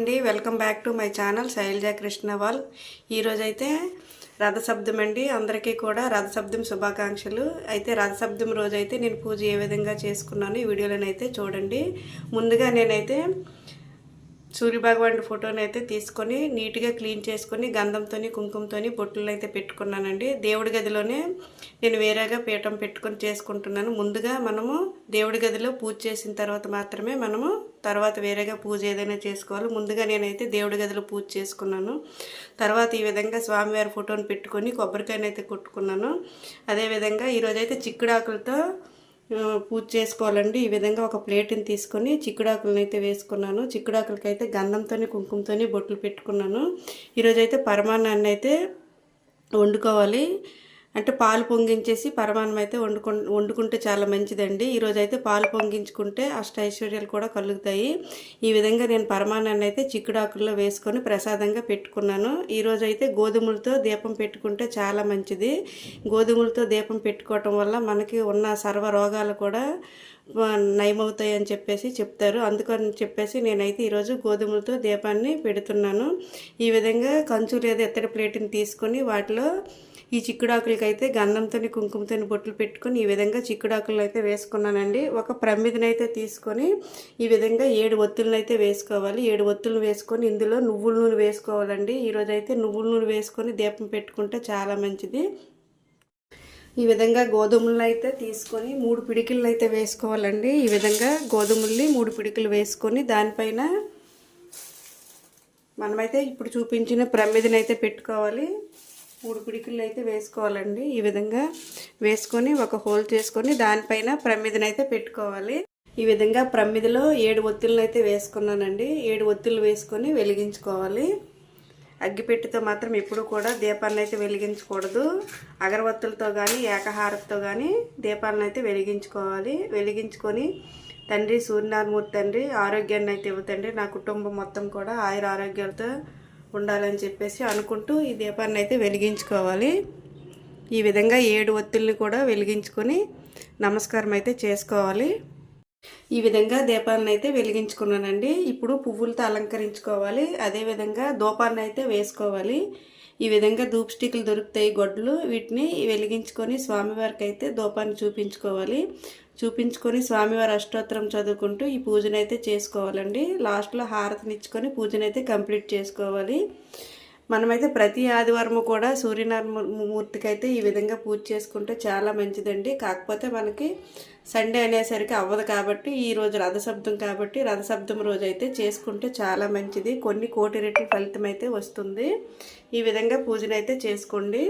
అండి welcome back to my channel Sailaja కృష్ణవాల్. ఈరోజైతే రథసప్తమి అండి. అందరికీ కూడా రథసప్తమి శుభాకాంక్షలు. అయితే రథసప్తమి రోజైతే నేను పూజ ఏ విధంగా చేసుకున్నాను ఈ వీడియోలోనైతే చూడండి. ముందుగా నేనైతే సూర్యభగవానుడి ఫోటోని అయితే తీసుకొని నీట్గా క్లీన్ చేసుకొని గంధంతో కుంకుమతో బొట్టులను అయితే పెట్టుకున్నానండి. దేవుడి గదిలోనే నేను వేరేగా పీఠం పెట్టుకొని చేసుకుంటున్నాను. ముందుగా మనము దేవుడి గదిలో పూజ చేసిన తర్వాత మాత్రమే మనము తర్వాత వేరేగా పూజ ఏదైనా చేసుకోవాలి. ముందుగా నేనైతే దేవుడి గదిలో పూజ చేసుకున్నాను. తర్వాత ఈ విధంగా స్వామివారి ఫోటోని పెట్టుకొని కొబ్బరికాయనైతే కొట్టుకున్నాను. అదేవిధంగా ఈరోజైతే చిక్కుడాకులతో పూజ చేసుకోవాలండి. ఈ విధంగా ఒక ప్లేట్ని తీసుకొని చిక్కుడాకులను అయితే వేసుకున్నాను. చిక్కుడాకులకి అయితే గంధంతో కుంకుమతో బొట్లు పెట్టుకున్నాను. ఈరోజైతే పరమాన్నాన్ని అయితే వండుకోవాలి. అంటే పాలు పొంగించేసి పరమాన్నం అయితే వండుకుంటే చాలా మంచిదండి. ఈరోజు అయితే పాలు పొంగించుకుంటే అష్టైశ్వర్యాలు కూడా కలుగుతాయి. ఈ విధంగా నేను పరమాన్నాన్ని అయితే చిక్కుడాకుల్లో వేసుకొని ప్రసాదంగా పెట్టుకున్నాను. ఈరోజు అయితే గోధుమలతో దీపం పెట్టుకుంటే చాలా మంచిది. గోధుమలతో దీపం పెట్టుకోవటం వల్ల మనకి ఉన్న సర్వ రోగాలు కూడా నయమవుతాయి అని చెప్పేసి చెప్తారు. అందుకని చెప్పేసి నేనైతే ఈరోజు గోధుమలతో దీపాన్ని పెడుతున్నాను. ఈ విధంగా కంచు లేదా ఎత్తడి ప్లేట్ని తీసుకొని వాటిలో ఈ చిక్కుడాకులకి అయితే గంధంతో కుంకుమతో బొట్లు పెట్టుకొని ఈ విధంగా చిక్కుడాకులను అయితే వేసుకున్నానండి. ఒక ప్రమిదినైతే తీసుకొని ఈ విధంగా 7 ఒత్తులను అయితే వేసుకోవాలి. 7 ఒత్తులను వేసుకొని ఇందులో నువ్వుల నూనె వేసుకోవాలండి. ఈరోజు అయితే నువ్వుల నూనె వేసుకొని దీపం పెట్టుకుంటే చాలా మంచిది. ఈ విధంగా గోధుమలను అయితే తీసుకొని 3 పిడికిళ్ళు అయితే వేసుకోవాలండి. ఈ విధంగా గోధుమల్ని 3 పిడికిలు వేసుకొని దానిపైన మనమైతే ఇప్పుడు చూపించిన ప్రమిదిని అయితే పెట్టుకోవాలి. 3 పిడికిళ్ళు అయితే వేసుకోవాలండి. ఈ విధంగా వేసుకొని ఒక హోల్ చేసుకొని దానిపైన ప్రమిదిని అయితే పెట్టుకోవాలి. ఈ విధంగా ప్రమిదిలో 7 ఒత్తులను అయితే వేసుకున్నానండి. 7 ఒత్తులు వేసుకొని వెలిగించుకోవాలి. అగ్గిపెట్టితో మాత్రం ఎప్పుడు కూడా దీపాన్ని అయితే వెలిగించకూడదు. అగరవత్తులతో కానీ ఏకహారతతో కానీ దీపాలను అయితే వెలిగించుకోవాలి. వెలిగించుకొని తండ్రి సూర్యనారాయణమూర్తి తండ్రి ఆరోగ్యాన్ని అయితే ఇవ్వతండి, నా కుటుంబం మొత్తం కూడా ఆయుర ఆరోగ్యాలతో ఉండాలని చెప్పేసి అనుకుంటూ ఈ దీపాన్ని అయితే వెలిగించుకోవాలి. ఈ విధంగా 7 ఒత్తుల్ని కూడా వెలిగించుకొని నమస్కారం అయితే చేసుకోవాలి. ఈ విధంగా దీపాలను అయితే వెలిగించుకున్నానండి. ఇప్పుడు పువ్వులతో అలంకరించుకోవాలి. అదేవిధంగా ధూపాన్ని అయితే వేసుకోవాలి. ఈ విధంగా ధూప్ స్టిక్లు దొరుకుతాయి గొడ్లు, వీటిని వెలిగించుకొని స్వామివారికి అయితే ధూపాన్ని చూపించుకొని స్వామివారి అష్టోత్తరం చదువుకుంటూ ఈ పూజనైతే చేసుకోవాలండి. లాస్ట్లో హారతినిచ్చుకొని పూజనైతే కంప్లీట్ చేసుకోవాలి. మనమైతే ప్రతి ఆదివారము కూడా సూర్యనారాయణమూర్తికి అయితే ఈ విధంగా పూజ చేసుకుంటే చాలా మంచిదండి. కాకపోతే మనకి సండే అనేసరికి అవ్వదు కాబట్టి ఈరోజు రథసప్తం కాబట్టి రథసప్తం రోజు అయితే చేసుకుంటే చాలా మంచిది. కొన్ని కోటి రెట్లు ఫలితం అయితే వస్తుంది. ఈ విధంగా పూజనైతే చేసుకోండి.